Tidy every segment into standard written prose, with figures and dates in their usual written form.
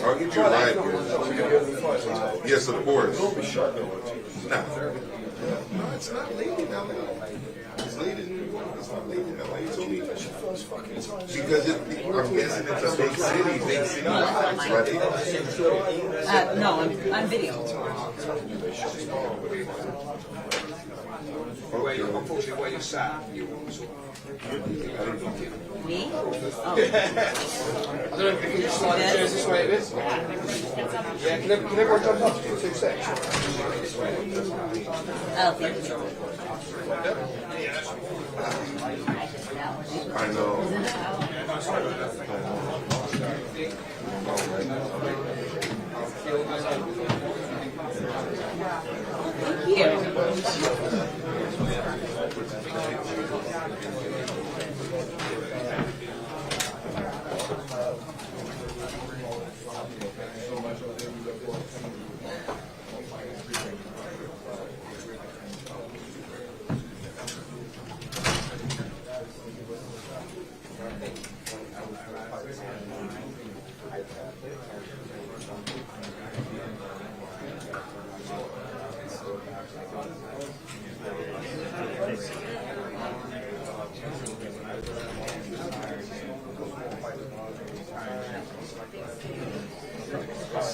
I'll get you a live. Yes, of course. No, it's not late in LA. It's late in New York. It's not late in LA. It's only because I'm guessing it's a big city vibes, right? No, I'm video. Unfortunately, where you sat, you were sort of... Me? Oh. I don't know if you can just slide the chairs this way a bit. Yeah, can everyone jump up for 2 seconds? Oh, thank you. I know.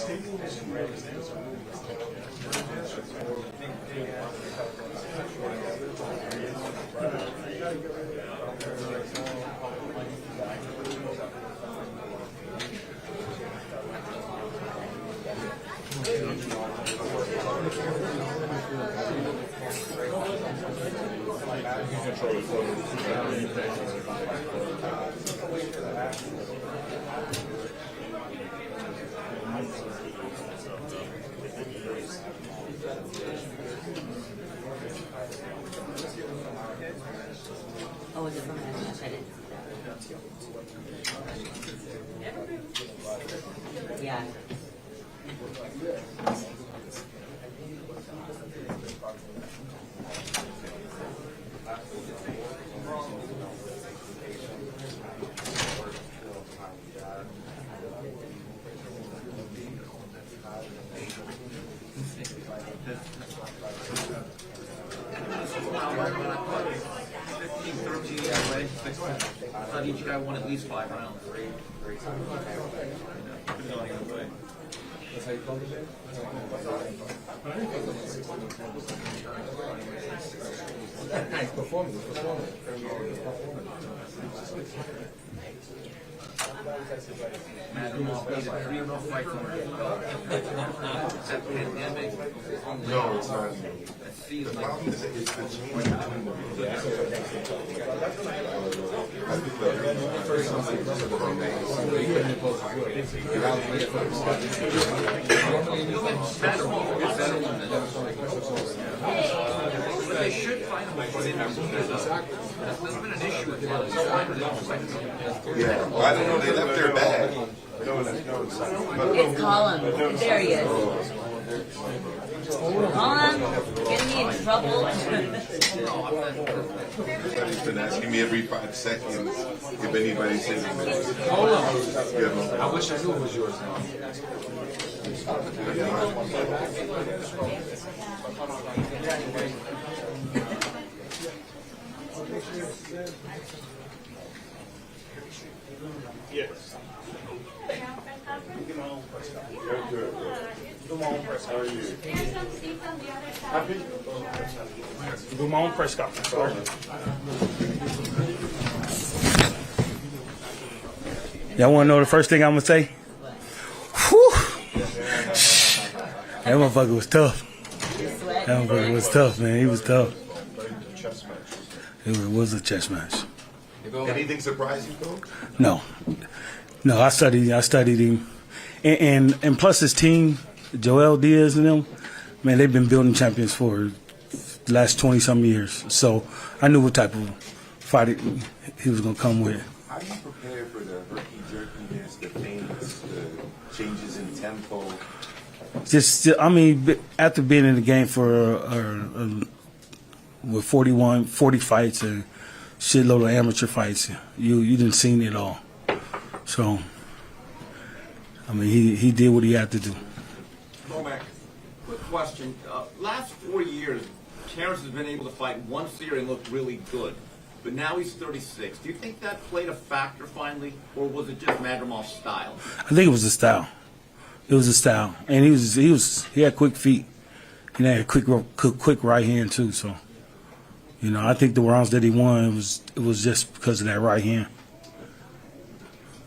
Thank you. Oh, is it from Nash? I didn't. Yeah. I thought each guy won at least 5 rounds. Nice performance. Madrimov made it 3-0 fight for him. Is that pandemic? No, it's not. That seems The like problem is it's the change between them. I think that there's something but they should find a way to get there's been an issue with them. yeah, well, I don't know. They left their bag. It's Colin. There he is. Colin, getting me in trouble. Everybody's been asking me every 5 seconds if anybody says anything. Hold on. Yeah, I wish I knew it was yours now. Yes. Good. Do my own press. How are you? There's some seats on the other side. Happy? Do my own press conference. Sorry. Y'all want to know the first thing I'm gonna say? Whew. That motherfucker was tough. That motherfucker was tough, man. He was tough. It was a chess match. Anything surprise you, though? No. I studied him, and plus his team, Joel Diaz and them. Man, they've been building champions for the last 20-some years. So I knew what type of fight he was gonna come with. How do you prepare prepare for the herky-jerkiness, the feints, the changes in tempo? I mean, after being in the game for with 40 fights and shitload of amateur fights, you didn't seen it all. So, I mean, he did what he had to do. Womack, quick question. Last 4 years, Terence has been able to fight once a year and look really good. But now he's 36. Do you think that played a factor finally, or was it just Madrimov's style? I think it was the style. It was the style, and he had quick feet. He had a quick right hand too. So, you know, I think the rounds that he won it was just because of that right hand.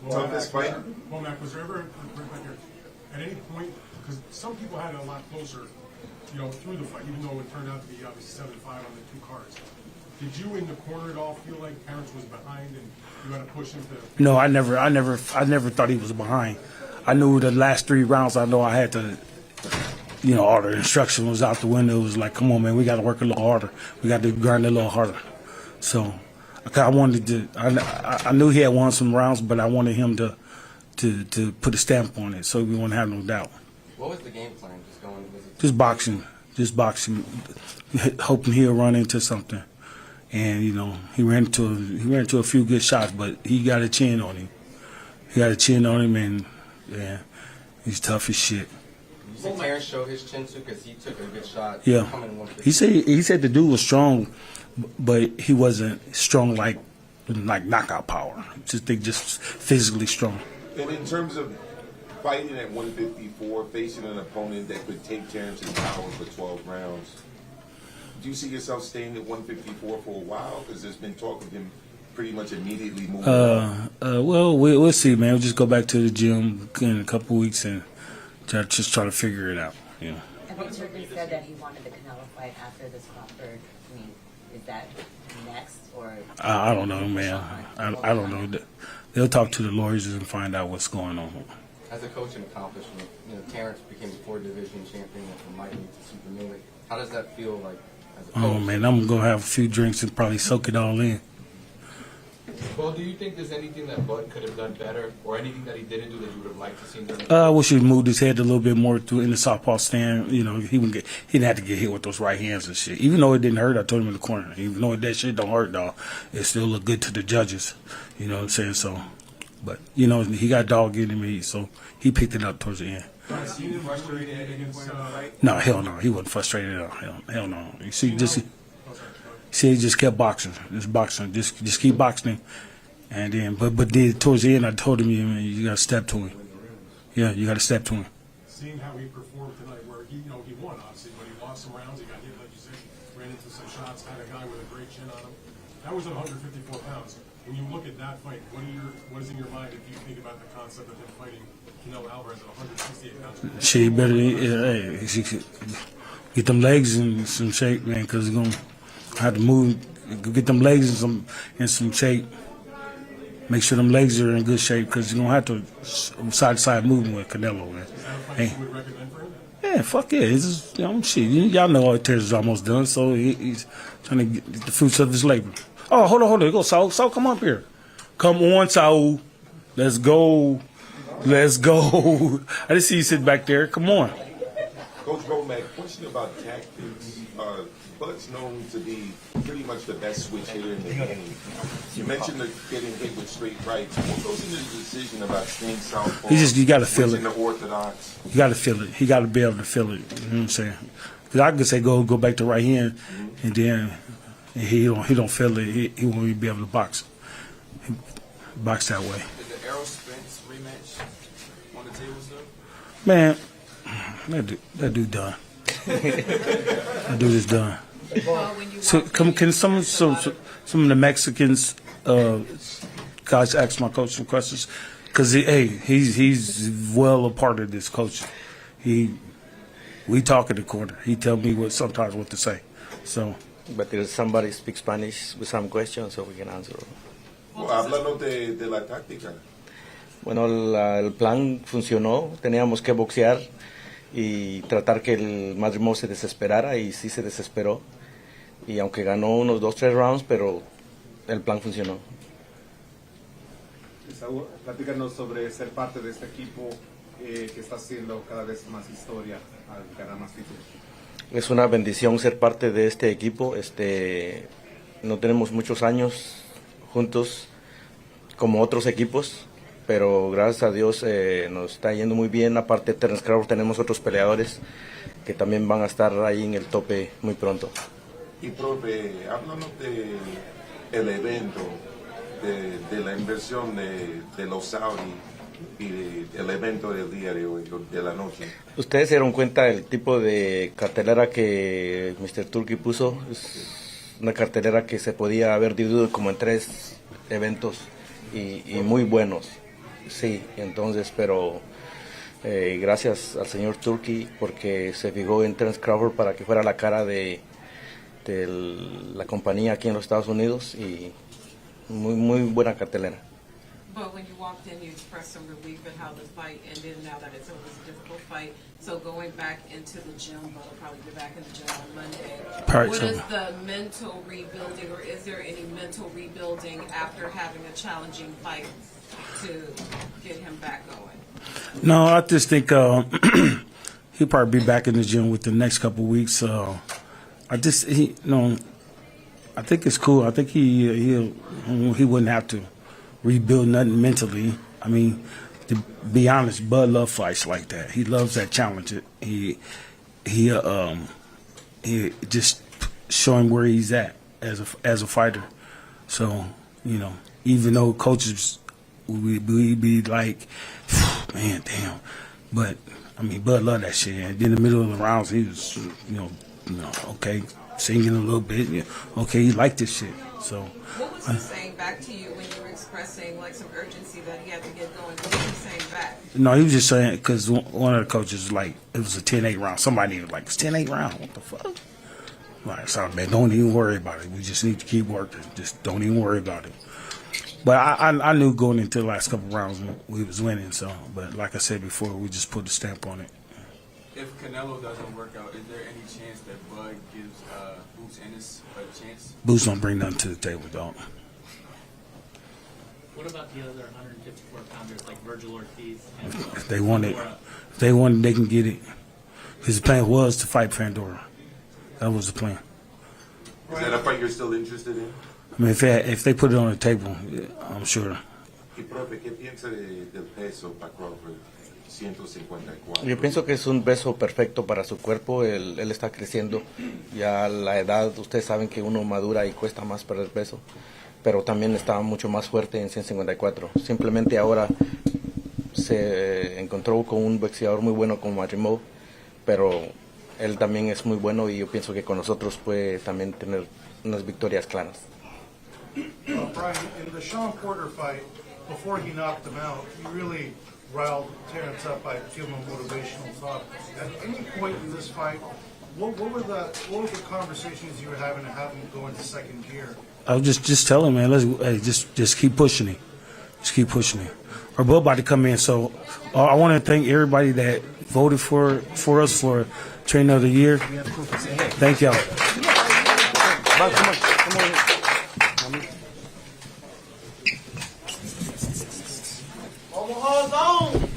Toughest fight? Womack, was there ever at any point, because some people had it a lot closer, you know, through the fight, even though it turned out to be obviously 7-5 on the 2 cards. Did you in the corner at all feel like Terence was behind and you had to push him to? No, I never thought he was behind. I knew the last 3 rounds. I know I had to, you know, all the instruction was out the window. It was like, come on, man, we got to work a little harder. We got to grind a little harder. So, I wanted to. I knew he had won some rounds, but I wanted him to put a stamp on it, so we wouldn't have no doubt. What was the game plan? Just boxing, hoping he'll run into something. And you know, he ran into a few good shots, but he got a chin on him. And yeah, he's tough as shit. You said Terence showed his chin too because he took a good shot. Yeah, he said the dude was strong, but he wasn't strong like knockout power. Just physically strong. And in terms of fighting at 154, facing an opponent that could take Terence's power for 12 rounds, do you see yourself staying at 154 for a while? Because there's been talk of him pretty much immediately moving on. Well, we'll see, man. We'll just go back to the gym in a couple weeks and try to figure it out. Yeah. I think Turkey said that he wanted the Canelo fight after this Crawford. I mean, is that next or? I don't know, man. I don't know. They'll talk to the lawyers and find out what's going on. As a coaching accomplishment, you know, Terence became a 4-division champion from mighty to super middleweight. How does that feel like as a coach? Oh man, I'm gonna have a few drinks and probably soak it all in. Well, do you think there's anything that Bud could have done better, or anything that he didn't do that you would have liked to see him do? I wish he moved his head a little bit more in the southpaw stand. You know, he didn't have to get hit with those right hands and shit. Even though it didn't hurt, I told him in the corner. Even though that shit don't hurt, though, it still looked good to the judges. You know what I'm saying? So, but you know, he got dog in him, so he picked it up towards the end. No, hell no, he wasn't frustrated at all. Hell no. You see, he just kept boxing, just keep boxing him. And then, but then towards the end, I told him, you got to step to him. Yeah, you got to step to him. Seeing how he performed tonight, where he won obviously, but he lost some rounds. He got hit, like you said, ran into some shots. Had a guy with a great chin on him. That was at 154 pounds. When you look at that fight, what is in your mind if you think about the concept of him fighting Canelo Alvarez at 168 pounds? She better get them legs in some shape, man, because he's gonna have to move. Get them legs in some shape. Make sure them legs are in good shape because you're gonna have to side-to-side movement with Canelo, man. Is that a fight you would recommend for him? Yeah, fuck yeah. It's just, shit. Y'all know all Terence is almost done, so he's trying to get the fruits of his labor. Oh, hold on. Go, Saul. Saul, come up here. Come on, Saul. Let's go. I just see you sit back there. Come on. Coach Womack, question about tactics. Bud's known to be pretty much the best switch hitter in the game. You mentioned getting hit with straight rights. What goes into the decision about staying southpaw? You got to feel it. The orthodox. You got to feel it. He got to be able to feel it. You know what I'm saying? Because I could say go back to right hand, and then he don't feel it. He won't even be able to box. He box that way. Is the Errol Spence rematch on the table still? Man, that dude done. That dude is done. So can some of the Mexicans guys ask my coach some questions? Because he's well a part of this coach. We talk in the corner. He tell me sometimes what to say. So. But if somebody speaks Spanish with some questions, so we can answer. Well, háblanos de la táctica. Bueno, el plan funcionó. Teníamos que boxear y tratar que el Madrimov se desesperara, y sí se desesperó. Y aunque ganó unos 2-3 rounds, pero el plan funcionó. Saúl, platícanos sobre ser parte de este equipo que está haciendo cada vez más historia al ganar más títulos. Es una bendición ser parte de este equipo. No tenemos muchos años juntos como otros equipos, pero gracias a Dios nos está yendo muy bien. Aparte de Terence Crawford, tenemos otros peleadores que también van a estar ahí en el tope muy pronto. Y profe, háblanos del evento, de la inversión de los Saudis y del evento del día de hoy, de la noche. Ustedes se dieron cuenta del tipo de cartelera que Mr. Turkey puso. Es una cartelera que se podía haber dividido como en 3 eventos y muy buenos. Sí, entonces, pero gracias al señor Turkey porque se fijó en Terence Crawford para que fuera la cara de la compañía aquí en los Estados Unidos y muy buena cartelera. But when you walked in, you expressed some relief at how the fight ended. Now that it's over, it's a difficult fight. So going back into the gym, but I'll probably get back in the gym on Monday. What is the mental rebuilding, or is there any mental rebuilding after having a challenging fight to get him back going? No, I just think he'll probably be back in the gym within the next couple of weeks. I think it's cool. I think he wouldn't have to rebuild nothing mentally. I mean, to be honest, Bud loves fights like that. He loves that challenge. He just show him where he's at as a fighter. So, even though coaches we be like, man, damn, but I mean, Bud loved that shit. And in the middle of the rounds, he was, okay, singing a little bit. Okay, he liked this shit. So. What was he saying back to you when you were expressing like some urgency that he had to get going? What was he saying back? No, he was just saying because one of the coaches was like, it was a 10-8 round. Somebody was like, it's 10-8 round. What the fuck? Like, sorry, man, don't even worry about it. We just need to keep working. Just don't even worry about it. But I knew going into the last couple rounds we was winning. So, but like I said before, we just put a stamp on it. If Canelo doesn't work out, is there any chance that Bud gives Boots Ennis a chance? Boots don't bring nothing to the table, dog. What about the other 154 pounders like Virgil Ortiz? If they want it, they can get it. His plan was to fight Pandora. That was the plan. Is that a fight you're still interested in? I mean, if they put it on the table, yeah, I'm sure. Y profe, ¿qué piensa del peso para Crawford? 154. Yo pienso que es un peso perfecto para su cuerpo. Él está creciendo. Ya a la edad, ustedes saben que uno madura y cuesta más perder peso. Pero también está mucho más fuerte en 154. Simplemente ahora se encontró con un boxeador muy bueno como Madrimov, pero él también es muy bueno y yo pienso que con nosotros puede también tener unas victorias claras. Brian, in the Sean Porter fight, before he knocked him out, he really riled Terence up by giving him a motivational talk. At any point in this fight, what were the conversations you were having to have him go into second gear? I was just tell him, man, just keep pushing it. Just keep pushing it. Our boat about to come in, so I want to thank everybody that voted for us for Trainer of the Year. Thank y'all. Come on. Omaha's on.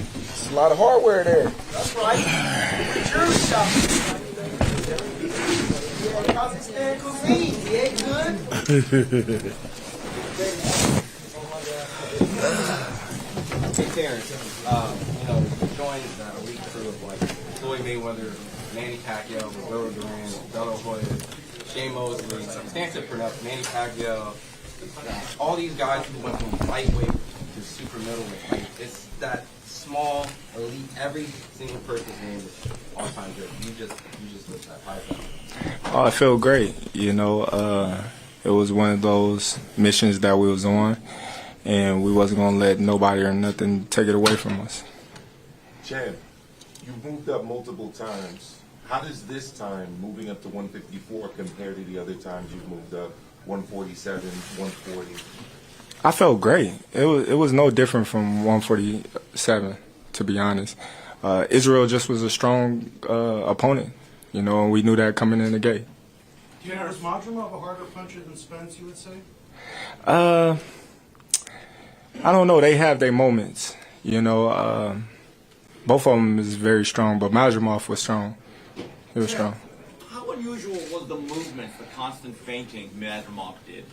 It's a lot of hardware there. That's right. Jury shop. Kazakhstan cuisine. He ate good. Hey Terrence, joined a elite crew of like Floyd Mayweather, Manny Pacquiao, Roberto Duran, De La Hoya, Shane Mosley, Stanton Pernell, Manny Pacquiao, all these guys who went from lightweight to super middleweight. Like it's that small elite. Every single person's name is all-time good. You just lift that high. Oh, it felt great. It was one of those missions that we was on, and we wasn't gonna let nobody or nothing take it away from us. Chad, you've moved up multiple times. How does this time, moving up to 154, compare to the other times you've moved up, 147, 140? I felt great. It was no different from 147, to be honest. Israel just was a strong opponent, and we knew that coming in the gate. Do you know, is Madrimov a harder puncher than Spence, you would say? I don't know. They have their moments. You know, both of them is very strong, but Madrimov was strong. He was strong. How unusual was the movement, the constant feinting Madrimov did?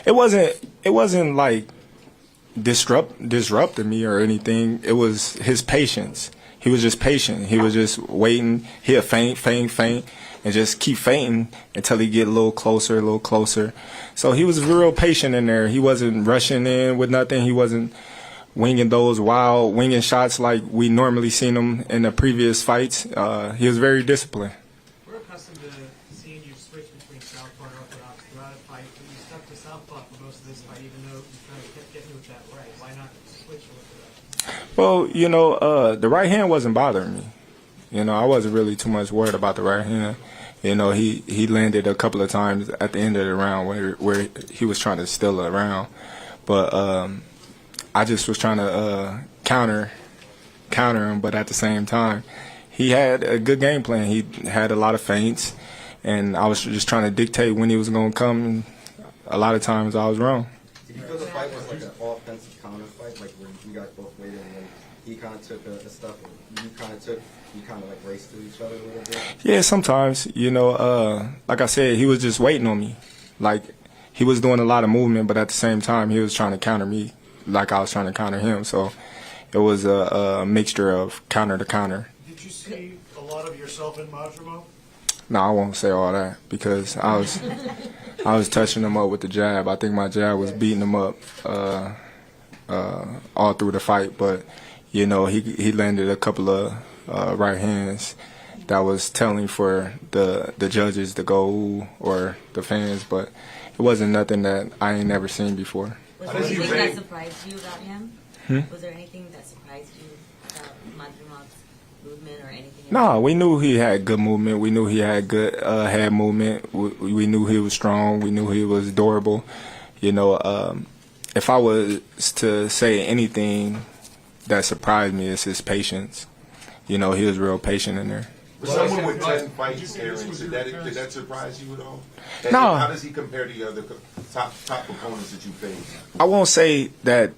It wasn't like disrupting me or anything. It was his patience. He was just patient. He was just waiting. He'll feint, and just keep feinting until he get a little closer. So he was real patient in there. He wasn't rushing in with nothing. He wasn't winging those wild winging shots like we normally seen him in the previous fights. He was very disciplined. We're accustomed to seeing you switch between southpaw and orthodox throughout a fight, but you stuck to southpaw for most of this fight, even though you kind of kept getting with that right. Why not switch to orthodox? Well, you know, the right hand wasn't bothering me. You know, I wasn't really too much worried about the right hand. You know, he landed a couple of times at the end of the round where he was trying to steal it around. But I just was trying to counter him, but at the same time, he had a good game plan. He had a lot of feints, and I was just trying to dictate when he was going to come. And a lot of times I was wrong. Did you feel the fight was like an offensive counter fight, like where you guys both waited and then he kind of took a step and you kind of like raced to each other a little bit? Yeah, sometimes. You know, like I said, he was just waiting on me. Like, he was doing a lot of movement, but at the same time, he was trying to counter me like I was trying to counter him. So it was a mixture of counter to counter. Did you see a lot of yourself in Madrimov? No, I won't say all that because I was touching him up with the jab. I think my jab was beating him up all through the fight. But, you know, he landed a couple of right hands that was telling for the judges to go ooh, or the fans. But it wasn't nothing that I ain't never seen before. Was there anything that surprised you about him? Was there anything that surprised you about Madrimov's movement or anything? No, we knew he had good movement. We knew he had good head movement. We knew he was strong. We knew he was durable. You know, if I was to say anything that surprised me, it's his patience. You know, he was real patient in there. Someone with 10 fights, Terence, did that surprise you at all? No. How does he compare to the other top opponents that you face? I won't say that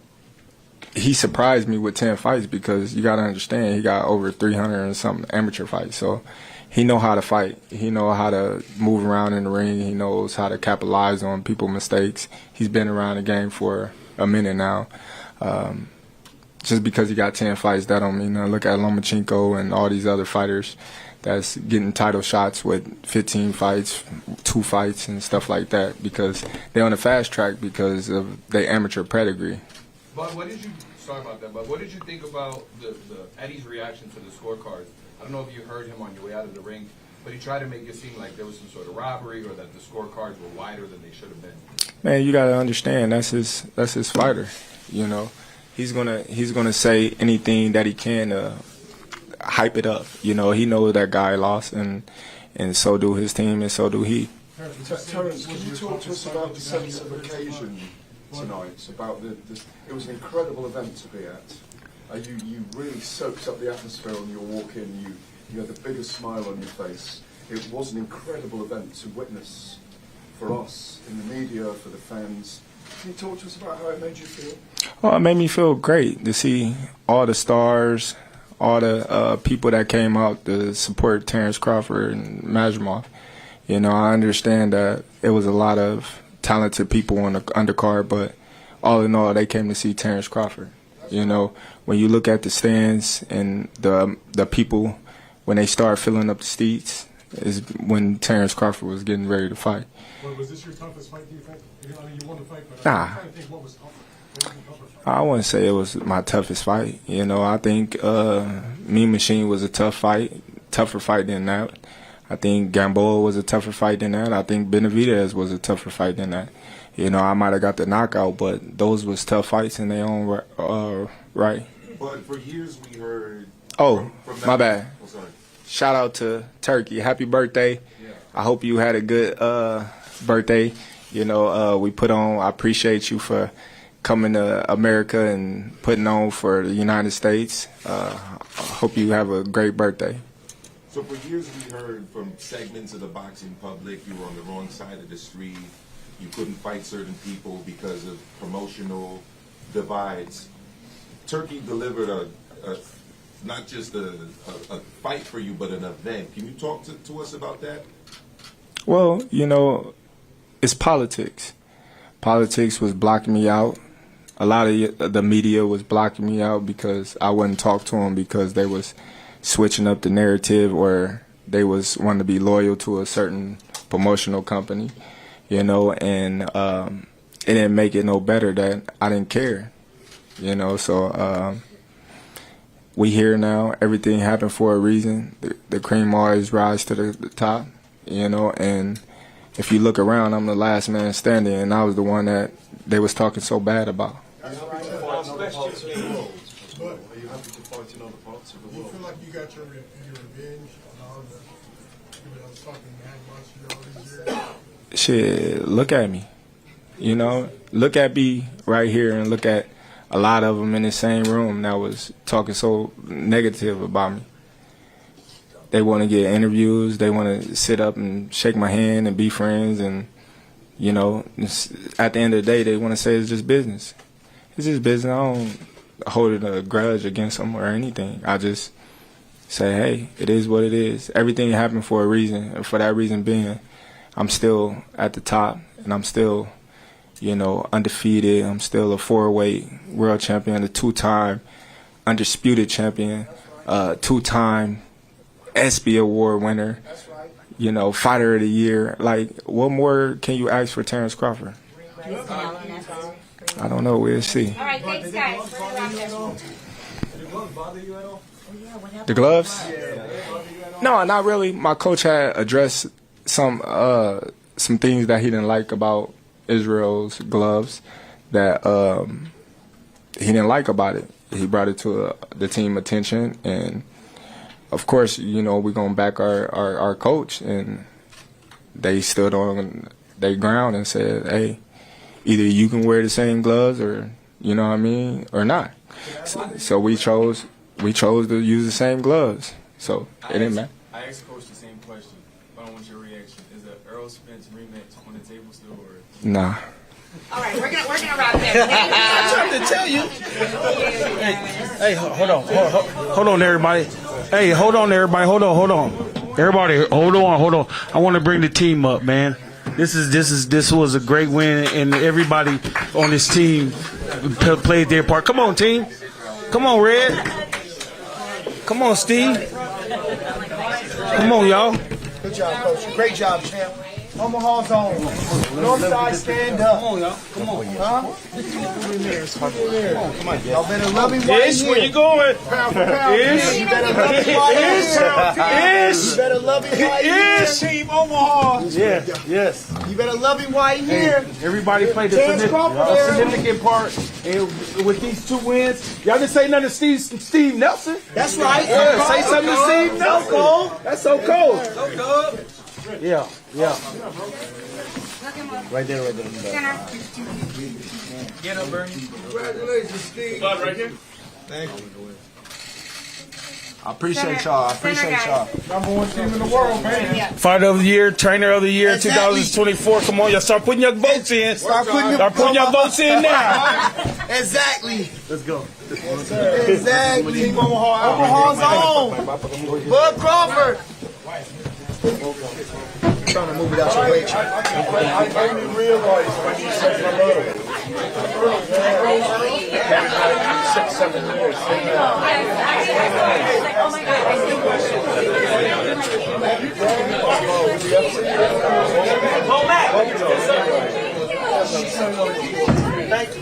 he surprised me with 10 fights because you got to understand he got over 300 and something amateur fights. So he know how to fight. He know how to move around in the ring. He knows how to capitalize on people's mistakes. He's been around the game for a minute now. Just because he got 10 fights, that don't mean nothing. Look at Lomachenko and all these other fighters that's getting title shots with 15 fights, 2 fights, and stuff like that because they're on the fast track because of their amateur pedigree. But what did you? Sorry about that. But what did you think about the Eddie's reaction to the scorecards? I don't know if you heard him on your way out of the ring, but he tried to make it seem like there was some sort of robbery or that the scorecards were wider than they should have been. Man, you got to understand that's his fighter. You know, he's gonna say anything that he can to hype it up. You know, he knows that guy lost, and so do his team, and so do he. Terence, can you talk to us about the sense of occasion tonight? About it was an incredible event to be at. You really soaked up the atmosphere when you walk in. You had the biggest smile on your face. It was an incredible event to witness for us in the media, for the fans. Can you talk to us about how it made you feel? Well, it made me feel great to see all the stars, all the people that came out to support Terence Crawford and Madrimov. You know, I understand that it was a lot of talented people on the undercard, but all in all, they came to see Terence Crawford. You know, when you look at the stands and the people, when they start filling up the seats, is when Terence Crawford was getting ready to fight. Well, was this your toughest fight, do you think? I mean, you won the fight, but Nah. I'm trying to think what was tougher. What was the tougher fight? I wouldn't say it was my toughest fight. You know, I think Mean Machine was a tough fight, tougher fight than that. I think Gamboa was a tougher fight than that. I think Benavidez was a tougher fight than that. You know, I might have got the knockout, but those was tough fights in their own right. But for years we heard... Oh, from my bad. Oh, sorry. Shout out to Turkey. Happy birthday. Yeah. I hope you had a good birthday. You know, I appreciate you for coming to America and putting on for the United States. I hope you have a great birthday. So for years we heard from segments of the boxing public, you were on the wrong side of the street, you couldn't fight certain people because of promotional divides. Turkey delivered a not just a fight for you, but an event. Can you talk to us about that? Well, you know, it's politics. Politics was blocking me out. A lot of the media was blocking me out because I wouldn't talk to them because they was switching up the narrative or they was wanting to be loyal to a certain promotional company, you know, and it didn't make it no better that I didn't care, you know, so we here now. Everything happened for a reason. The cream always rise to the top, you know, and if you look around, I'm the last man standing, and I was the one that they was talking so bad about. Are you happy to fight in other parts of the world? Do you feel like you got your revenge on all the people that was talking mad about you all these years? Shit, look at me. You know, look at me right here and look at a lot of them in the same room that was talking so negative about me. They want to get interviews. They want to sit up and shake my hand and be friends. And, you know, at the end of the day, they want to say it's just business. It's just business. I don't hold a grudge against them or anything. I just say, hey, it is what it is. Everything happened for a reason. And for that reason being, I'm still at the top, and I'm still, you know, undefeated. I'm still a 4-weight world champion, a 2-time undisputed champion, 2-time ESPY award winner, you know, fighter of the year. Like, what more can you ask for Terence Crawford? I don't know. We'll see. All right, thanks, guys. The gloves? No, not really. My coach had addressed some things that he didn't like about Israel's gloves that he didn't like about it. He brought it to the team attention, and of course, you know, we're going to back our coach, and they stood on their ground and said, hey, either you can wear the same gloves or, you know what I mean, or not. So we chose to use the same gloves. So it didn't matter. I asked Coach the same question, but I want your reaction. Is the Earl Spence rematch on the table still, or? Nah. All right, we're gonna wrap there. I'm trying to tell you. Hey, hold on, everybody. Hey, hold on, everybody. Hold on. Everybody, hold on. I want to bring the team up, man. This was a great win, and everybody on this team played their part. Come on, team. Come on, Red. Come on, Steve. Come on, y'all. Good job, Coach. Great job, champ. Omaha's on. Northside, stand up. Come on, y'all. Come on. Huh? Come on, y'all better love him while Ish, where you going? Pound for pound. Ish. You better love him while Ish. You better love him while here. Ish. Team Omaha. Yeah, yes. You better love him while here. Everybody played a significant part with these 2 wins. Y'all didn't say nothing to Steve Nelson. That's right. Yeah, say something to Steve Nelson. That's so cold. Yeah. Right there. Get up, Bernie. Congratulations, Steve. Bud, right here. Thank you. I appreciate y'all. Number 1 team in the world, man. Fighter of the year, trainer of the year, 2024. Come on, y'all start putting your votes in. Start putting your votes in now. Exactly. Let's go. Exactly. Team Omaha. Omaha's on. Bud Crawford. Trying to move it out your way. I only realised when you said hello. 6, 7 years. Oh my God. Hold back. Thank you.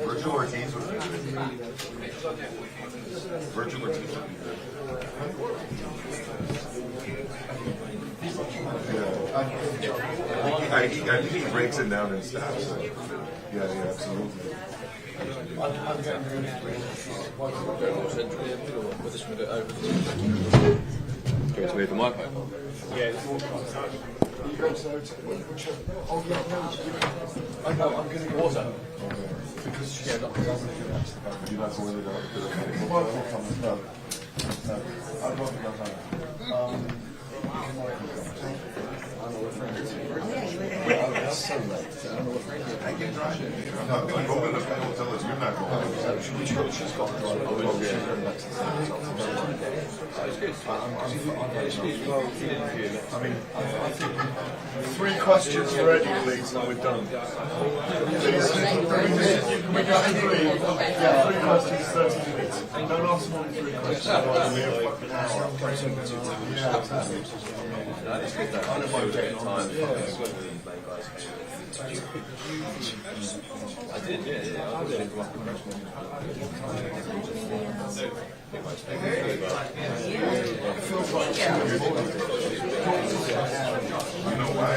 Virgil Ortiz would be good. Virgil Ortiz would be good. I think he breaks it down in steps. Yeah, absolutely. Going to move the mic over? Yeah. Oh, yeah, no. I know, I'm going to go. Water. Because she's not going to you like boil it up. No. I'd rather go home. It's so late. I can drive it. I'm not going to go in the hotel if you're not going. She's got to drive. I mean, I think 3 questions already, please, and we're done. Please, we got 3. Yeah, 3 questions, 30 minutes. Don't ask more than 3 questions. Otherwise, we have like an hour. I don't mind getting time. I did, yeah. I did. You know why?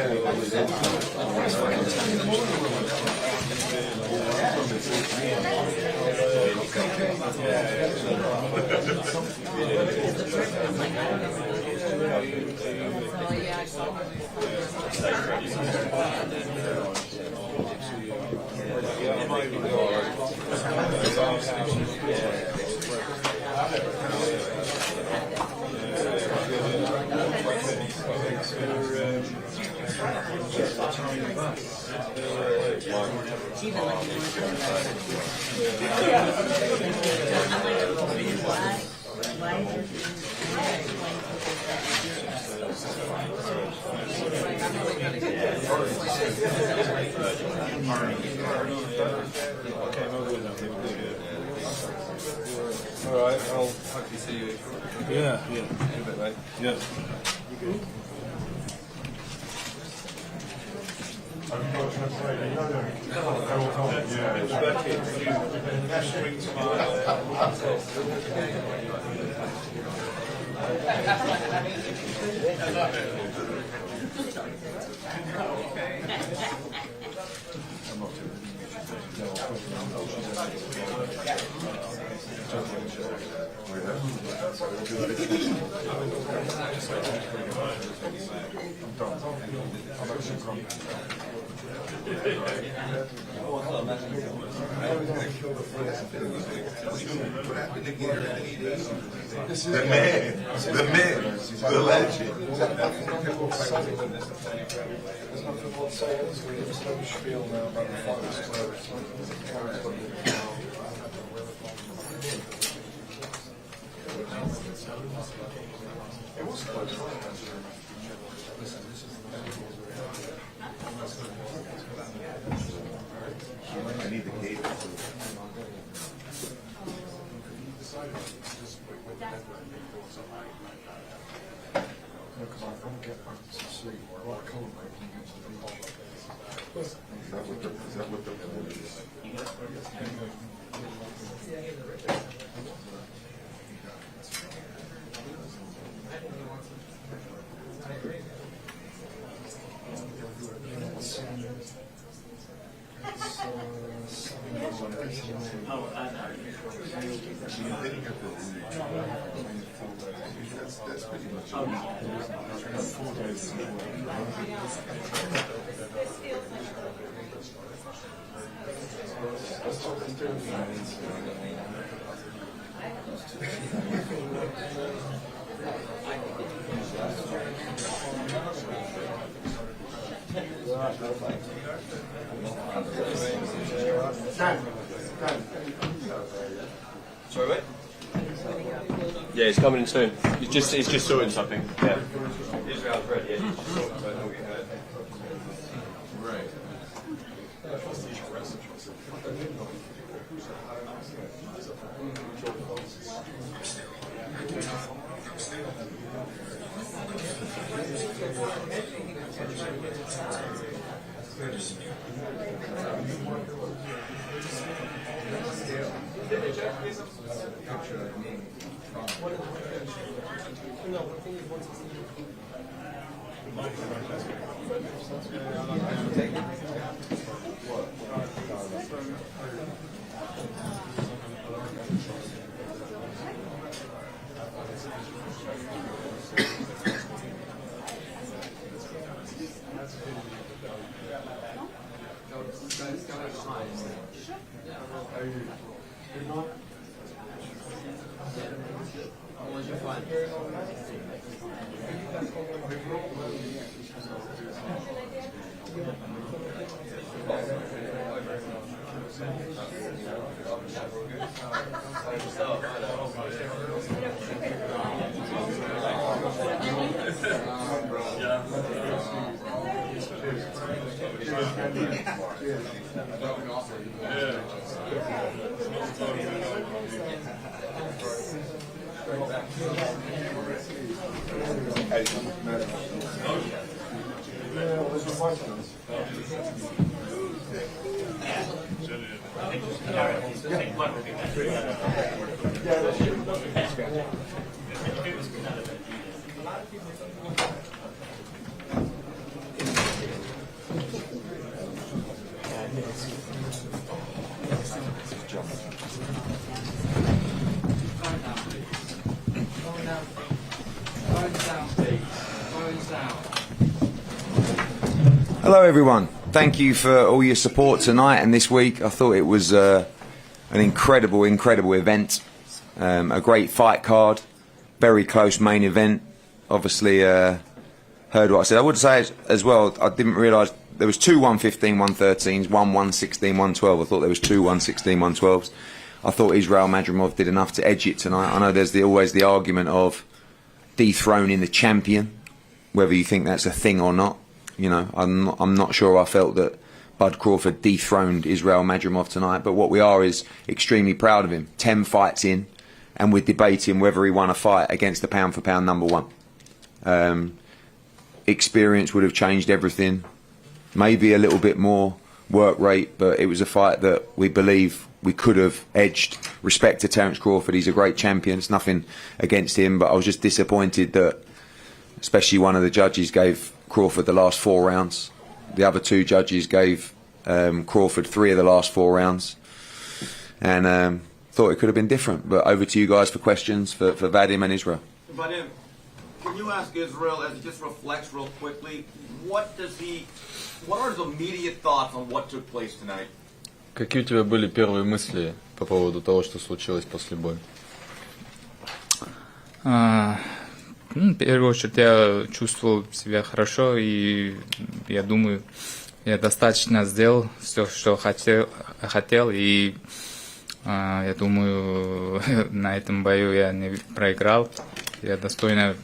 All right, I'll hopefully see you. Yeah. In a bit, mate. Yeah. The man, the legend. It was close. I need the gate. Because I want to get back to sleep, or I can't make it to the Is that what the point is? That's pretty much all. 4 days. Let's talk and do Sorry, mate? Yeah, it's coming in soon. It's just sorting something. Yeah. Israel's ready. Yeah, he's just sorting something. Right. Hello everyone, thank you for all your support tonight and this week. I thought it was an incredible event, a great fight card, very close main event. Obviously heard what I said. I would say as well, I didn't realise there was two 115, 113s, one 116, 112. I thought there was two 116, 112s. I thought Israil Madrimov did enough to edge it tonight. I know there's always the argument of dethroning the champion, whether you think that's a thing or not. You know, I'm not sure I felt that Bud Crawford dethroned Israil Madrimov tonight, but what we are is extremely proud of him. 10 fights in, and we're debating whether he won a fight against the pound-for-pound number one. Experience would have changed everything. Maybe a little bit more work rate, but it was a fight that we believe we could have edged. Respect to Terence Crawford, he's a great champion. It's nothing against him, but I was just disappointed that especially one of the judges gave Crawford the last 4 rounds. The other 2 judges gave Crawford 3 of the last 4 rounds, and thought it could have been different. But over to you guys for questions for Vadim and Israel. Vadim, can you ask Israel, as he just reflects real quickly, what are his immediate thoughts on what took place tonight? Какие у тебя были первые мысли по поводу того, что случилось после боя? В первую очередь я чувствовал себя хорошо, и я думаю, я достаточно сделал все, что хотел, и я думаю, на этом бою я не проиграл. Я достойно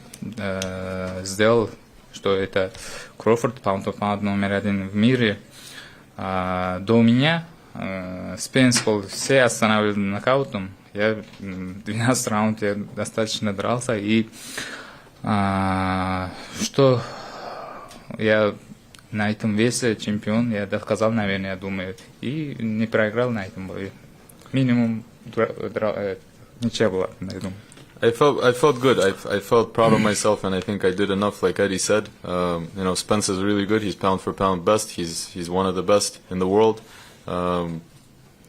сделал, что это Кроуфорд, паунд-по-паунд номер 1 в мире. До меня Спенс все останавливали нокаутом. Я 12 раундов я достаточно дрался, и что я на этом весе чемпион, я доказал, наверное, я думаю, и не проиграл на этом бою. Минимум ничего было, я думаю. I felt good. I felt proud of myself, and I think I did enough. Like Eddie said, you know, Spence is really good. He's pound for pound best. He's one of the best in the world.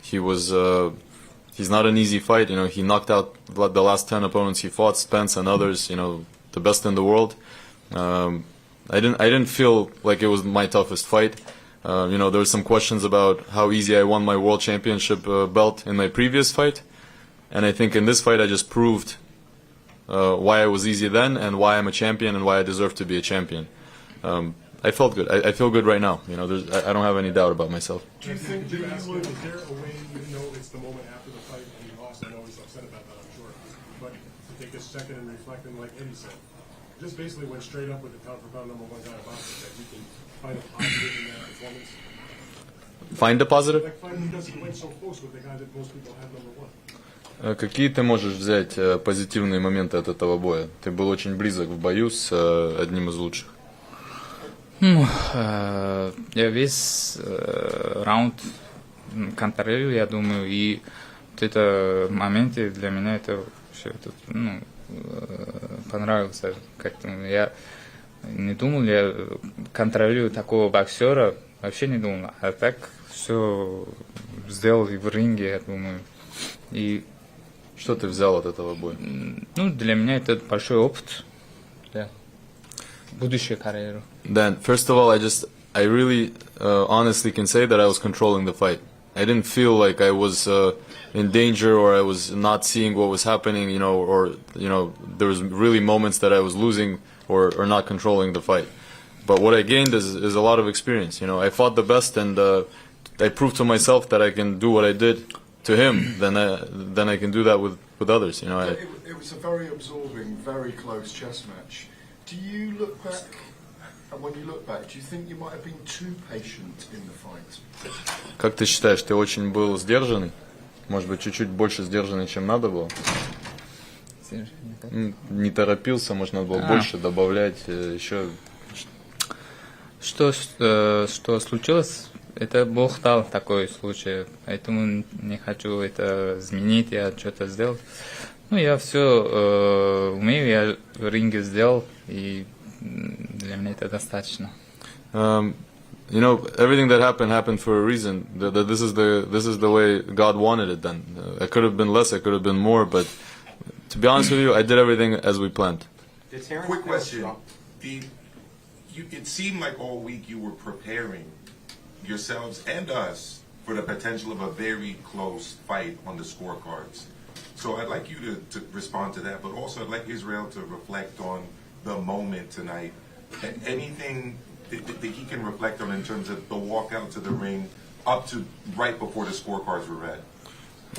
He's not an easy fight. You know, he knocked out the last 10 opponents he fought, Spence and others. You know, the best in the world. I didn't feel like it was my toughest fight. There were some questions about how easy I won my world championship belt in my previous fight, and I think in this fight I just proved why I was easy then and why I'm a champion and why I deserve to be a champion. I felt good. I feel good right now. I don't have any doubt about myself. Do you think, is there a way, even though it's the moment after the fight and you lost, I know he's upset about that, I'm sure, but to take a second and reflect, and like Eddie said, just basically went straight up with the pound-for-pound #1 guy of boxing, that you can find a positive in that performance? Find a positive? Like, because he went so close with the guy that most people have #1. Какие ты можешь взять позитивные моменты от этого боя? Ты был очень близок в бою с одним из лучших. Я весь раунд контролирую, я думаю, и вот это моменты для меня это все понравился. Как-то я не думал, я контролирую такого боксера, вообще не думал. А так все сделал и в ринге, я думаю. И что ты взял от этого боя? Для меня это большой опыт для будущей карьеры. Dan, first of all, I really honestly can say that I was controlling the fight. I didn't feel like I was in danger or I was not seeing what was happening, or there was really moments that I was losing or not controlling the fight. But what I gained is a lot of experience. I fought the best, and I proved to myself that I can do what I did to him. Then I can do that with others. It was a very absorbing, very close chess match. Do you look back? And when you look back, do you think you might have been too patient in the fight? Как ты считаешь, ты очень был сдержанный? Может быть, чуть-чуть больше сдержанный, чем надо было? Не торопился, может, надо было больше добавлять, еще. Что случилось? Это Бог дал такой случай, поэтому не хочу это изменить, я что-то сделал. Я все умею, я в ринге сделал, и для меня это достаточно. Everything that happened for a reason. This is the way God wanted it. Then it could have been less, it could have been more, but to be honest with you, I did everything as we planned. Quick question: it seemed like all week you were preparing yourselves and us for the potential of a very close fight on the scorecards. So I'd like you to respond to that, but also I'd like Israil to reflect on the moment tonight. Anything that he can reflect on in terms of the walk out to the ring up to right before the scorecards were read.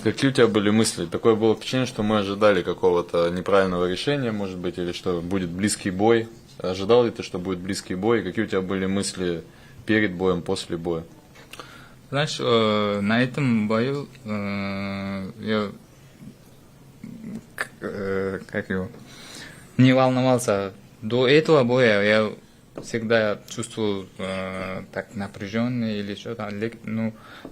Какие у тебя были мысли? Такое было впечатление, что мы ожидали какого-то неправильного решения, может быть, или что будет близкий бой. Ожидал ли ты, что будет близкий бой? Какие у тебя были мысли перед боем, после боя? Знаешь, на этом бою я не волновался. До этого боя я всегда чувствовал так напряженный или что-то.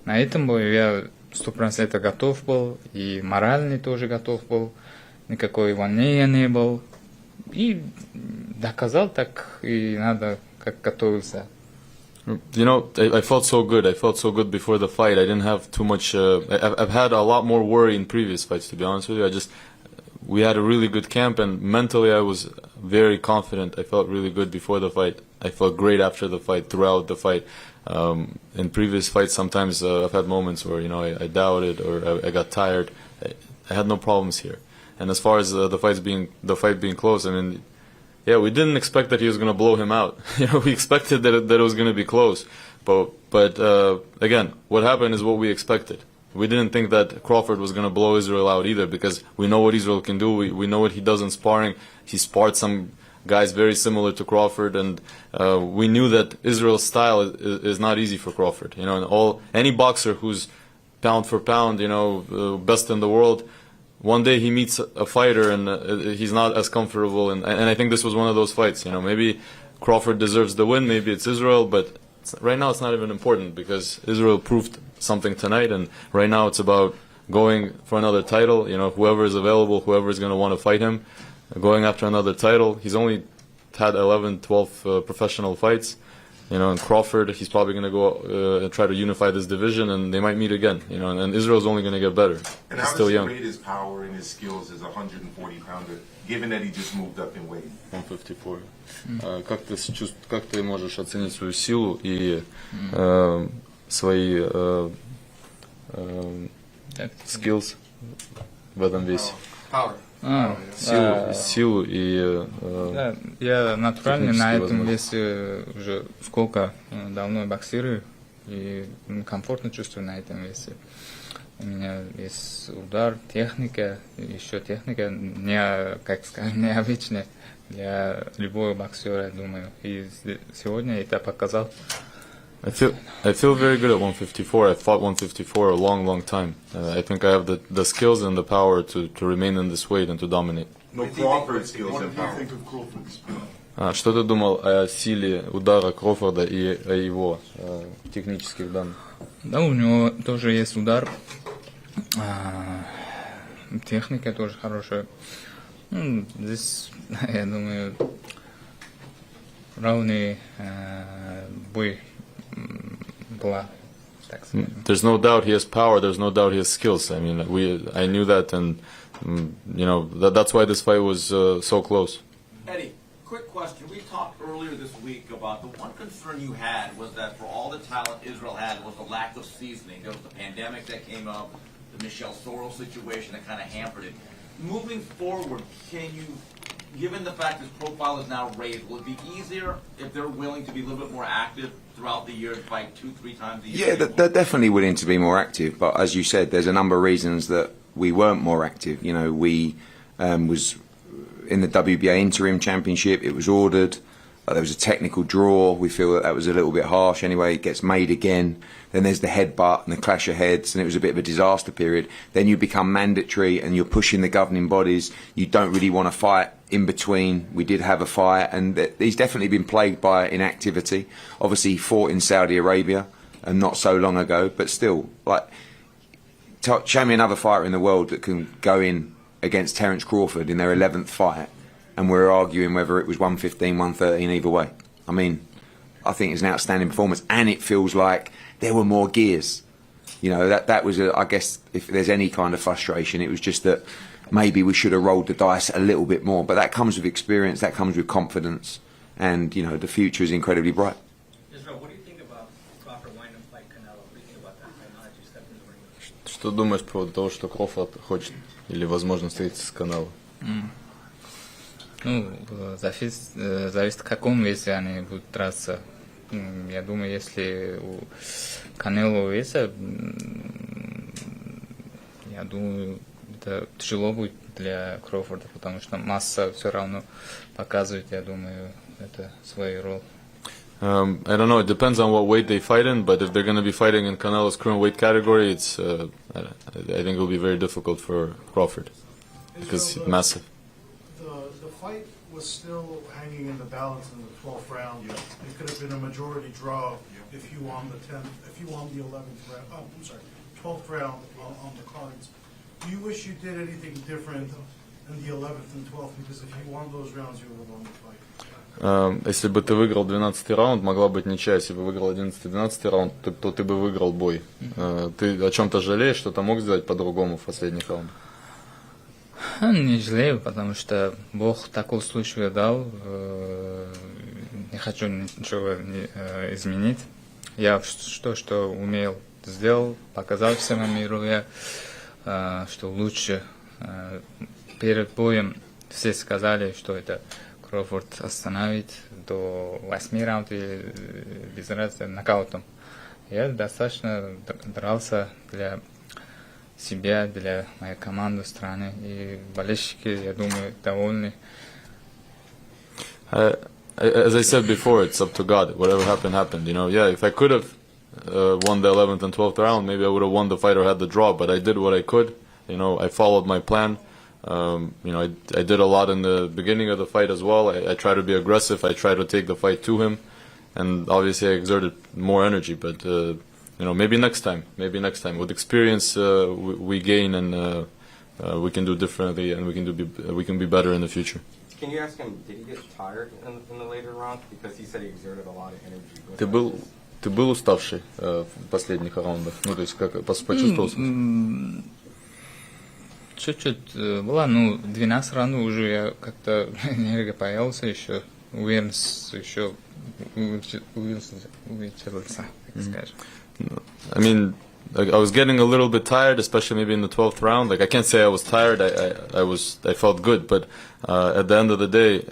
На этом бою я 100% готов был, и морально тоже готов был. Никакой волнения не было. И доказал так, и надо, как готовился. I felt so good. I felt so good before the fight. I didn't have too much. I've had a lot more worry in previous fights, to be honest with you. We had a really good camp, and mentally I was very confident. I felt really good before the fight. I felt great after the fight, throughout the fight. In previous fights, sometimes I've had moments where I doubted or I got tired. I had no problems here. And as far as the fight being close, I mean, yeah, we didn't expect that he was going to blow him out. We expected that it was going to be close. But again, what happened is what we expected. We didn't think that Crawford was going to blow Israil out either, because we know what Israil can do. We know what he does in sparring. He sparred some guys very similar to Crawford, and we knew that Israel's style is not easy for Crawford. And any boxer who's pound for pound, best in the world, one day he meets a fighter and he's not as comfortable, and I think this was one of those fights. Maybe Crawford deserves the win, maybe it's Israil, but right now it's not even important, because Israil proved something tonight, and right now it's about going for another title. Whoever is available, whoever is going to want to fight him, going after another title. He's only had 11, 12 professional fights. You know, and Crawford, he's probably going to go and try to unify this division, and they might meet again. You know, and Israel's only going to get better. And He's how still does young. he rate his power and his skills as a 140-pounder, given that he just moved up in weight? 154. Как ты можешь оценить свою силу и свои skills в этом весе? Power. Силу и Да, я натурально на этом возможности. весе уже сколько давно боксирую и комфортно чувствую на этом весе. У меня есть удар, техника, еще техника не, как сказать, необычная для любого боксера, я думаю. И сегодня это показал. I feel very good at 154. I fought 154 a long time. I think I have the skills and the power to remain in this weight and to dominate. No Crawford skills and power. Что ты думал о силе удара Крофорда и о его технических данных? Да, у него тоже есть удар. Техника тоже хорошая. Здесь, я думаю, равный бой была. There's no doubt he has power. There's no doubt he has skills. I mean, I knew that, and you know that's why this fight was so close. Eddie, quick question. We talked earlier this week about the one concern you had was that for all the talent Israel had was the lack of seasoning. There was the pandemic that came up, the Michelle Soros situation that kind of hampered it. Moving forward, can you, given the fact his profile is now raised, will it be easier if they're willing to be a little bit more active throughout the year, fight 2-3 times a year? Yeah, they're definitely willing to be more active. But as you said, there's a number of reasons that we weren't more active. You know, we was in the WBA interim championship. It was ordered. There was a technical draw. We feel that was a little bit harsh. Anyway, it gets made again. Then there's the headbutt and the clash of heads, and it was a bit of a disaster period. Then you become mandatory, and you're pushing the governing bodies. You don't really want to fight in between. We did have a fight, and he's definitely been plagued by inactivity. Obviously, he fought in Saudi Arabia, and not so long ago, but still, like, show me another fighter in the world that can go in against Terence Crawford in their 11th fight, and we're arguing whether it was 115, 113 either way. I mean, I think it's an outstanding performance, and it feels like there were more gears. You know, that was, I guess, if there's any kind of frustration, it was just that maybe we should have rolled the dice a little bit more. But that comes with experience, that comes with confidence, and, you know, the future is incredibly bright. Israel, what do you think about Crawford wanting to fight Canelo? What do you think about that? Now that you stepped in the ring. Что думаешь по поводу того, что Крофорд хочет или возможно встретиться с Канело? Ну, зависит, в каком весе они будут драться. Я думаю, если у Канело веса, я думаю, это тяжело будет для Крофорда, потому что масса все равно показывает, я думаю, это свою роль. I don't know. It depends on what weight they fight in, but if they're going to be fighting in Canelo's current weight category, it's I think it will be very difficult for Crawford because he's massive. The fight was still hanging in the balance in the 12th round. It could have been a majority draw if you won the 10th, if you won the 11th round. Oh, I'm sorry, 12th round on the cards. Do you wish you did anything different in the 11th and 12th? Because if you won those rounds, you would have won the fight. Если бы ты выиграл 12-й раунд, могла быть ничья. Если бы выиграл 11-12 раунд, то ты бы выиграл бой. Ты о чем-то жалеешь, что-то мог сделать по-другому в последних раундах? Не жалею, потому что Бог такой случай дал. Не хочу ничего изменить. Я что умел, сделал, показал всему миру. Я что лучше. Перед боем все сказали, что это Крофорд остановит до 8 раундов или без разницы нокаутом. Я достаточно дрался для себя, для моей команды, страны. И болельщики, я думаю, довольны. As I said before, it's up to God. Whatever happened, happened. You know, yeah, if I could have won the 11th and 12th round, maybe I would have won the fight or had the draw. But I did what I could. You know, I followed my plan. You know, I did a lot in the beginning of the fight as well. I tried to be aggressive. I tried to take the fight to him, and obviously I exerted more energy. But you know, maybe next time. Maybe next time. With experience, we gain, and we can do differently, and we can be better in the future. Can you ask him, did he get tired in the later rounds? Because he said he exerted a lot of energy. Ты был уставший в последних раундах? Ну, то есть, как почувствовался? Чуть-чуть была, 12 раундов уже я как-то энергия появился, еще уверенность еще увеличился, так скажем. I mean, I was getting a little bit tired, especially maybe in the 12th round. Like, I can't say I was tired. I felt good, but at the end of the day,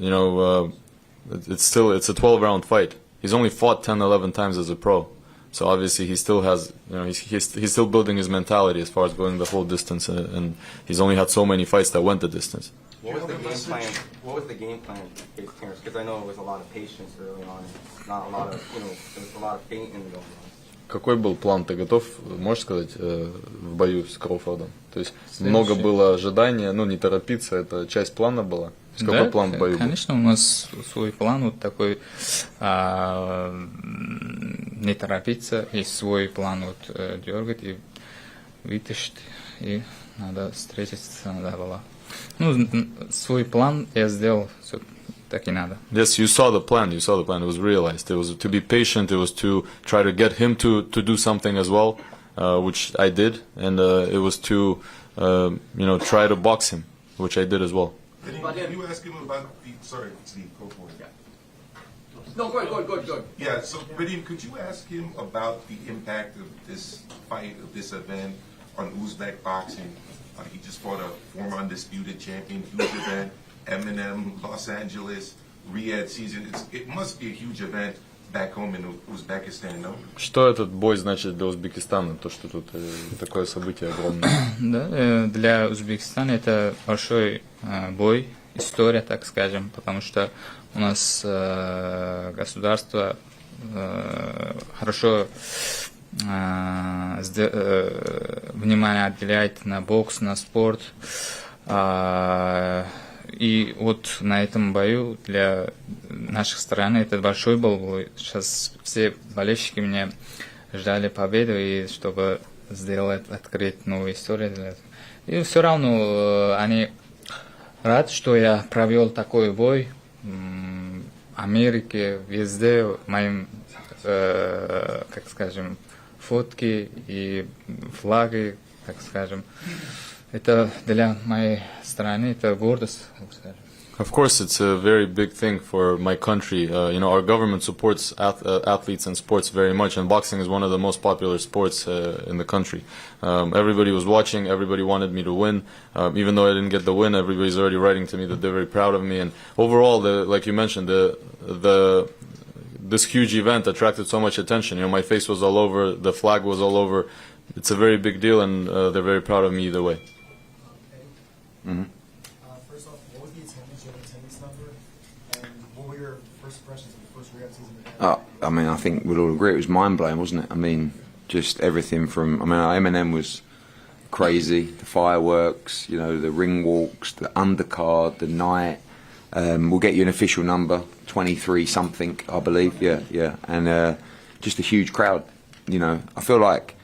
it's a 12-round fight. He's only fought 10, 11 times as a pro, so obviously he still has, he's still building his mentality as far as going the whole distance, and he's only had so many fights that went the distance. What was the game plan? What was the game plan against Terence? Because I know it was a lot of patience early on, and not a lot of, there was a lot of feinting going on. Какой был план? Ты готов, можешь сказать, в бою с Кроуфордом? То есть много было ожидания, не торопиться, это часть плана была? Какой план в бою был? Конечно, у нас свой план вот такой, не торопиться, есть свой план дергать и вытащить, и надо встретиться, надо было. Свой план я сделал, все так и надо. Yes, you saw the plan. It was realized. It was to be patient. It was to try to get him to do something as well, which I did, and it was to try to box him, which I did as well. Can you ask him about the? Sorry, Steve, go for it. No, go ahead. Yeah. So, Radim, could you ask him about the impact of this fight, of this event, on Uzbek boxing? He just fought a former undisputed champion, huge event. Eminem, Los Angeles, Riyadh season. It must be a huge event back home in Uzbekistan, no? Что этот бой значит для Узбекистана, то, что тут такое событие огромное? Да, для Узбекистана это большой бой, история, так скажем, потому что у нас государство хорошо внимание отделяет на бокс, на спорт. И вот на этом бою для наших стран это большой был бой. Сейчас все болельщики меня ждали победу, и чтобы сделать, открыть новую историю. И все равно они рады, что я провел такой бой в Америке, везде, моим, как скажем, фотки и флаги, так скажем. Это для моей страны, это гордость. Of course, it's a very big thing for my country. Our government supports athletes and sports very much, and boxing is one of the most popular sports in the country. Everybody was watching, everybody wanted me to win. Even though I didn't get the win, everybody's already writing to me that they're very proud of me. And overall, like you mentioned, this huge event attracted so much attention. My face was all over, the flag was all over. It's a very big deal, and they're very proud of me either way. Mm-hmm. First off, what was the attendance number, and what were your first impressions of the first Riyadh season? I think we'll all agree it was mind-blowing, wasn't it? Just everything from, Eminem was crazy, the fireworks, the ring walks, the undercard, the night. We'll get you an official number, 23 something, I believe, yeah. And just a huge crowd, I feel like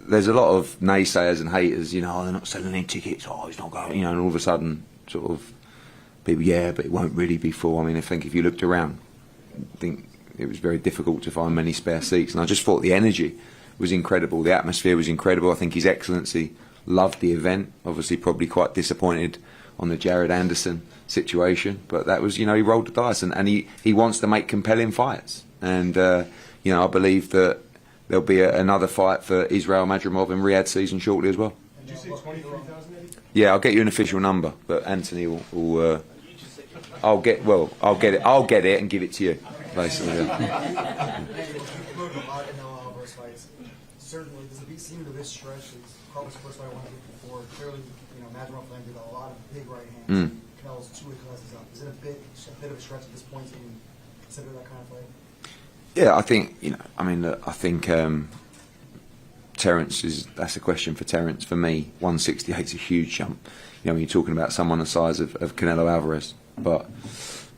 there's a lot of naysayers and haters, they're not selling any tickets, it's not going, and all of a sudden, sort of, people, but it won't really be full. I think if you looked around, I think it was very difficult to find many spare seats, and I just thought the energy was incredible, the atmosphere was incredible. I think His Excellency loved the event, obviously probably quite disappointed on the Jared Anderson situation, but that was, he rolled the dice, and he wants to make compelling fights, and, I believe that there'll be another fight for Israil Madrimov in Riyadh season shortly as well. Did you say 23,000, Eddie? Yeah, I'll get you an official number, but Anthony will I'll get it and give it to you, basically. Certainly, does it seem to this stretch is Crawford's first fight I wanted to get before? Clearly, Madrimov landed a lot of big right hands. Canelo's 2 weight classes up. Is it a bit of a stretch at this point to even consider that kind of fight? Yeah, I think Terence that's a question for Terence. For me, 168 is a huge jump. When you're talking about someone the size of Canelo Alvarez, but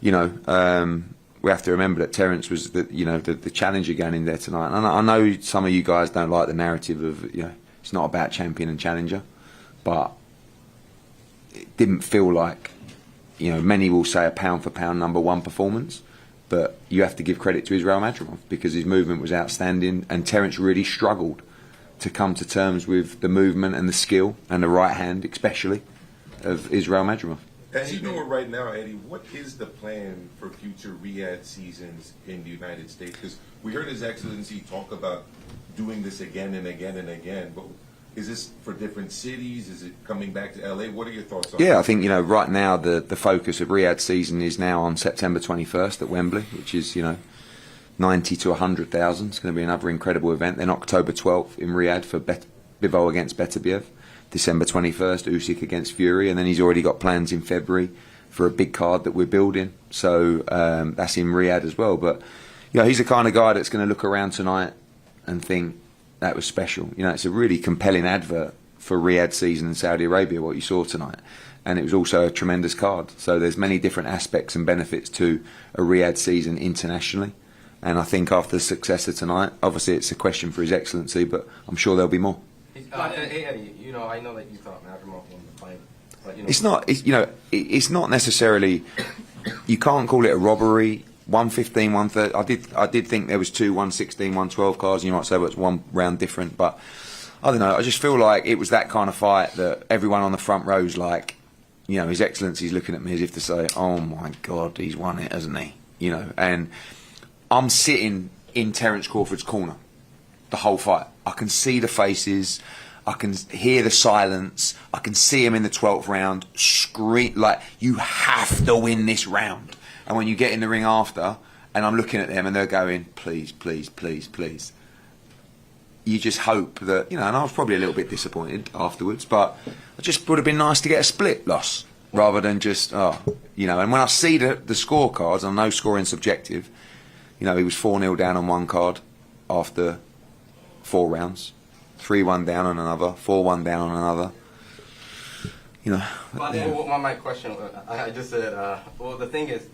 we have to remember that Terence was the challenger going in there tonight. And I know some of you guys don't like the narrative of it's not about champion and challenger, but it didn't feel like many will say a pound for pound number one performance, but you have to give credit to Israil Madrimov because his movement was outstanding, and Terence really struggled to come to terms with the movement and the skill and the right hand, especially, of Israil Madrimov. As you know it right now, Eddie, what is the plan for future Riyadh seasons in the United States? Because we heard His Excellency talk about doing this again and again and again, but is this for different cities? Is it coming back to LA? What are your thoughts on Yeah, I think, right now the focus of Riyadh season is now on September 21st at Wembley, which is, 90 to 100,000. It's going to be another incredible event. Then October 12th in Riyadh for Bivol against Beterbiev. December 21st, Usyk against Fury. And then he's already got plans in February for a big card that we're building. So that's in Riyadh as well. But, he's the kind of guy that's going to look around tonight and think, that was special. It's a really compelling advert for Riyadh season in Saudi Arabia, what you saw tonight. And it was also a tremendous card. So there's many different aspects and benefits to a Riyadh season internationally. And I think after the success of tonight, obviously it's a question for His Excellency, but I'm sure there'll be more. Hey Eddie, I know that you thought Madrimov won the fight, but It's not necessarily, you can't call it a robbery. 115, 130. I did think there was two 116, 112 cards, and you might say well, it's one round different, but I don't know. I just feel like it was that kind of fight that everyone on the front row's like, His Excellency's looking at me as if to say, "Oh my God, he's won it, hasn't he?" And I'm sitting in Terence Crawford's corner the whole fight. I can see the faces. I can hear the silence. I can see him in the 12th round scream like, "You have to win this round." And when you get in the ring after, and I'm looking at them and they're going, "Please, please, please, please." You just hope that, and I was probably a little bit disappointed afterwards, but it just would have been nice to get a split loss rather than just, And when I see the scorecards, I know scoring subjective, he was 4-0 down on one card after 4 rounds, 3-1 down on another, 4-1 down on another. My question, I just said, the thing is,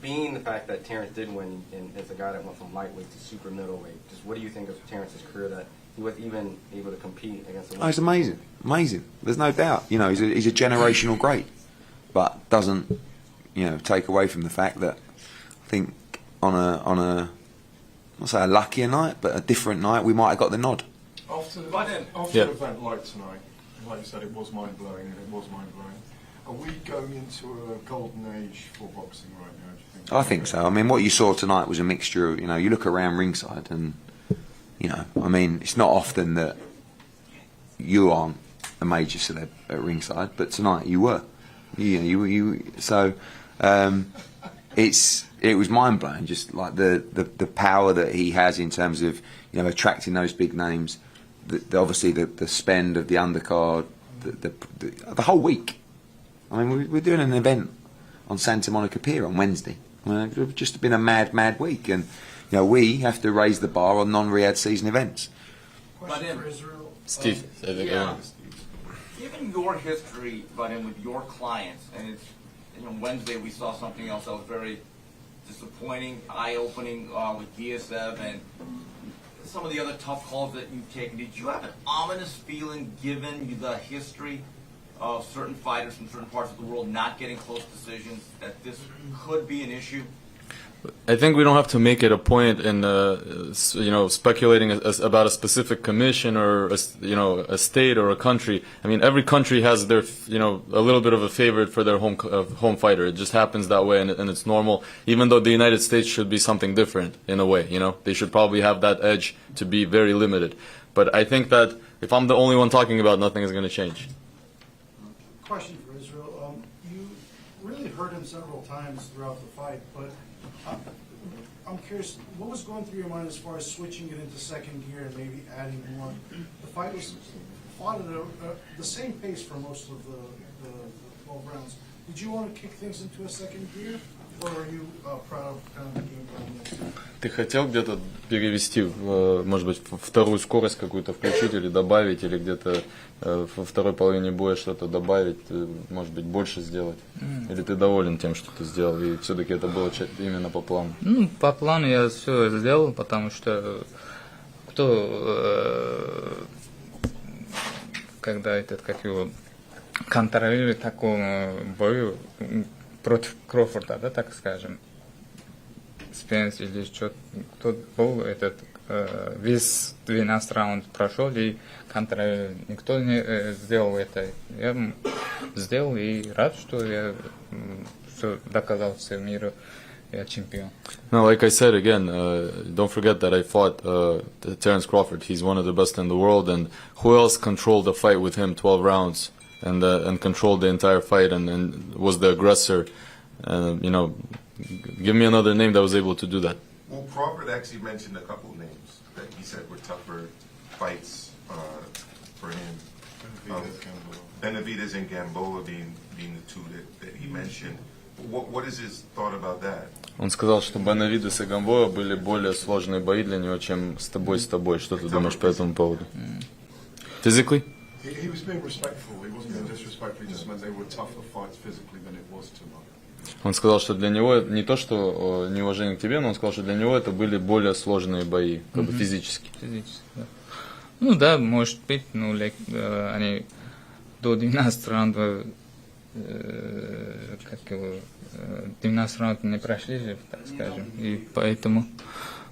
being the fact that Terence did win, and as a guy that went from lightweight to super middleweight, just what do you think of Terence's career that he was even able to compete against? It's amazing. There's no doubt. He's a generational great, but doesn't, take away from the fact that I think on a not say a luckier night, but a different night, we might have got the nod. After an event like tonight, like you said, it was mind-blowing. Are we going into a golden age for boxing right now, do you think? I think so. I mean, what you saw tonight was a mixture of, you look around ringside and, it's not often that you aren't a major celeb at ringside, but tonight you were. So it was mind-blowing, just like the power that he has in terms of, attracting those big names, obviously the spend of the undercard, the whole week. I mean, we're doing an event on Santa Monica Pier on Wednesday. It's just been a mad week, and we have to raise the bar on non-Riyadh season events. Question for Israel. Steve, given your history, with your clients, and it's Wednesday we saw something else that was very disappointing, eye-opening with DSF and some of the other tough calls that you've taken. Did you have an ominous feeling, given the history of certain fighters from certain parts of the world not getting close decisions, that this could be an issue? I think we don't have to make it a point in, speculating about a specific commission or, a state or a country. I mean, every country has their, a little bit of a favorite for their home fighter. It just happens that way, and it's normal. Even though the United States should be something different in a way, they should probably have that edge to be very limited. But I think that if I'm the only one talking about, nothing is going to change. Question for Israel. You really hurt him several times throughout the fight, but I'm curious, what was going through your mind as far as switching it into second gear and maybe adding one? The fight was fought at the same pace for most of the 12 rounds. Did you want to kick things into a second gear, or are you proud of kind of the game plan? Ты хотел где-то перевести, может быть, вторую скорость какую-то включить или добавить, или где-то во второй половине боя что-то добавить, может быть, больше сделать? Или ты доволен тем, что ты сделал, и все-таки это было именно по плану? По плану я все сделал, потому что когда контролирует такую бою, против Кроуфорда, да, так скажем, Спенс или что, кто был этот, весь 12 раунд прошел, и контра никто не сделал это. Я сделал и рад, что я все доказал всему миру, я чемпион. No, like I said again, don't forget that I fought Terence Crawford. He's one of the best in the world, and who else controlled the fight with him 12 rounds and controlled the entire fight and was the aggressor? You know, give me another name that was able to do that. Well, Crawford actually mentioned a couple names that he said were tougher fights for him. Benavidez and Gamboa being the two that he mentioned. What is his thought about that? Он сказал, что Бенавидес и Гамбоа были более сложные бои для него, чем с тобой. Что ты думаешь по этому поводу? Physically? He was being respectful. He wasn't being disrespectful. He just meant they were tougher fights physically than it was tonight. Он сказал, что для него не то, что неуважение к тебе, но он сказал, что для него это были более сложные бои, как бы физически. Физически, да. Ну да, может быть, ну, они до 12 раундов, как его, 12 раундов не прошли, так скажем, и поэтому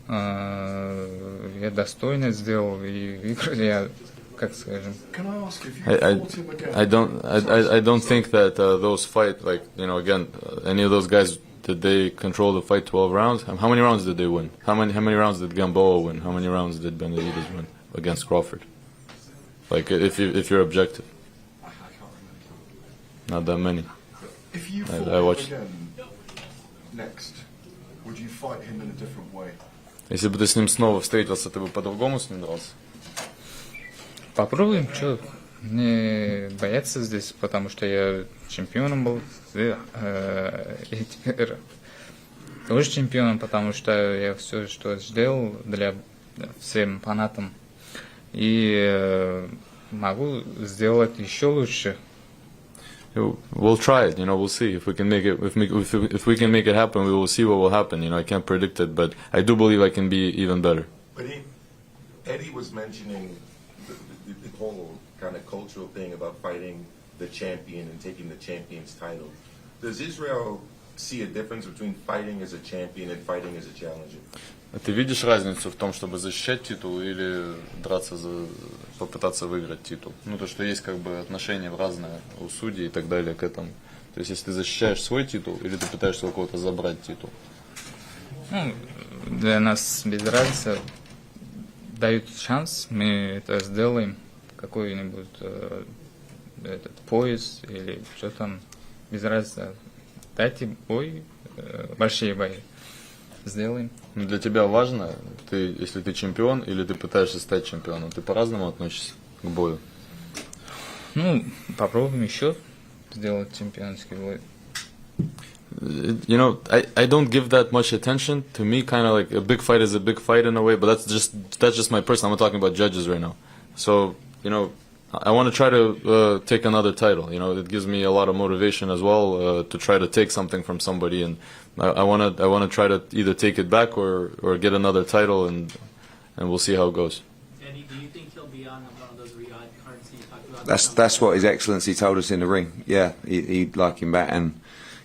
я достойно сделал и выиграл, я, как скажем. I don't think that those fight, like, you know, again, any of those guys, did they control the fight 12 rounds? How many rounds did they win? How many rounds did Gamboa win? How many rounds did Benavidez win against Crawford? Like, if you're objective. Not that many. If you fought I watched. again next, would you fight him in a different way? Если бы ты с ним снова встретился, ты бы по-другому с ним дрался? Попробуем, что не бояться здесь, потому что я чемпионом был, и теперь тоже чемпионом, потому что я все, что сделал для всем фанатам, и могу сделать еще лучше. We'll try it, you know, we'll see if we can make it. If we can make it happen, we will see what will happen. You know, I can't predict it, but I do believe I can be even better. But Eddie was mentioning the whole kind of cultural thing about fighting the champion and taking the champion's title. Does Israel see a difference between fighting as a champion and fighting as a challenger? А ты видишь разницу в том, чтобы защищать титул или драться попытаться выиграть титул? Ну, то, что есть как бы отношения разные у судей и так далее к этому. То есть, если ты защищаешь свой титул или ты пытаешься у кого-то забрать титул? Ну, для нас без разницы. Дают шанс, мы это сделаем. Какой-нибудь этот пояс или что там, без разницы. Дайте бой, большие бои. Сделаем. Но для тебя важно, если ты чемпион или ты пытаешься стать чемпионом, ты по-разному относишься к бою? Ну, попробуем еще сделать чемпионский бой. You know, I don't give that much attention. To me, kind of like a big fight is a big fight in a way, but that's just my personal. I'm not talking about judges right now. So, you know, I want to try to take another title. You know, it gives me a lot of motivation as well to try to take something from somebody, and I want to try to either take it back or get another title, and we'll see how it goes. Eddie, do you think he'll be on one of those Riyadh cards you talked about? That's what His Excellency told us in the ring. Yeah, he'd like him back, and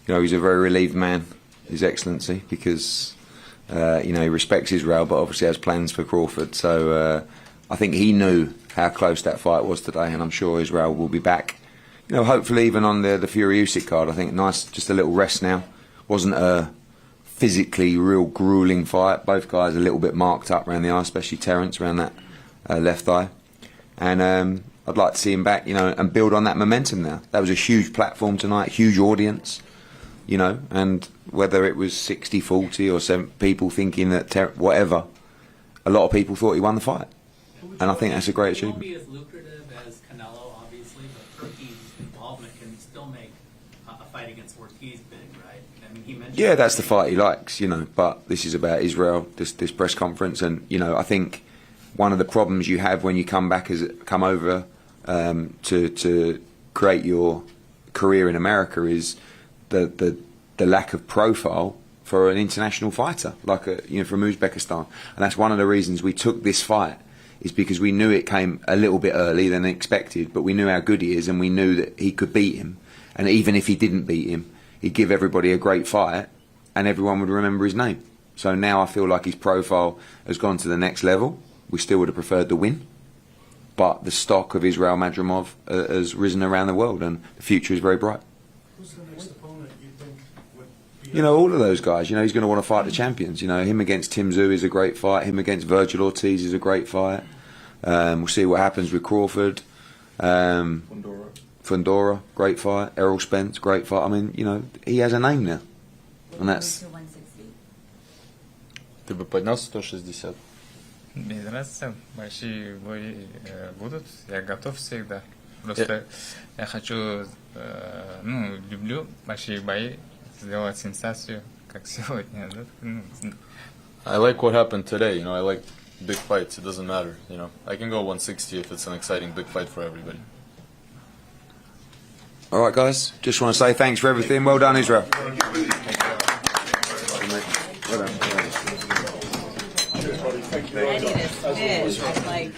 you know, he's a very relieved man, His Excellency, because you know, he respects Israel, but obviously has plans for Crawford. So I think he knew how close that fight was today, and I'm sure Israel will be back. You know, hopefully even on the Fury Usyk card. I think nice, just a little rest now. Wasn't a physically real grueling fight. Both guys a little bit marked up around the eye, especially Terence around that left eye. And I'd like to see him back, you know, and build on that momentum now. That was a huge platform tonight, huge audience, you know, and whether it was 60-40 or 7 people thinking that whatever, a lot of people thought he won the fight. And I think that's a great achievement. It won't be as lucrative as Canelo, obviously, but Turkey's involvement can still make a fight against Ortiz big, right? I mean, he mentioned. Yeah, that's the fight he likes, you know. But this is about Israel, this press conference, and you know, I think one of the problems you have when you come over to create your career in America is the lack of profile for an international fighter, like from Uzbekistan, and that's one of the reasons we took this fight. Is because we knew it came a little bit early than expected, but we knew how good he is, and we knew that he could beat him. And even if he didn't beat him, he'd give everybody a great fight, and everyone would remember his name. So now I feel like his profile has gone to the next level. We still would have preferred the win, but the stock of Israil Madrimov has risen around the world, and the future is very bright. Who's the next opponent you think would be? You know, all of those guys, you know, he's going to want to fight the champions. You know, him against Tim Tszyu is a great fight. Him against Virgil Ortiz is a great fight. We'll see what happens with Crawford. Fundora, great fight. Errol Spence, great fight. I mean, you know, he has a name now. And that's... Ты бы поднял 160? Без разницы, большие бои будут, я готов всегда. Просто я хочу, люблю большие бои, сделать сенсацию, как сегодня. I like what happened today, you know, I like big fights, it doesn't matter, you know. I can go 160 if it's an exciting big fight for everybody. All right, guys, just want to say thanks for everything. Well done, Israel. Ready to spit. I'm like...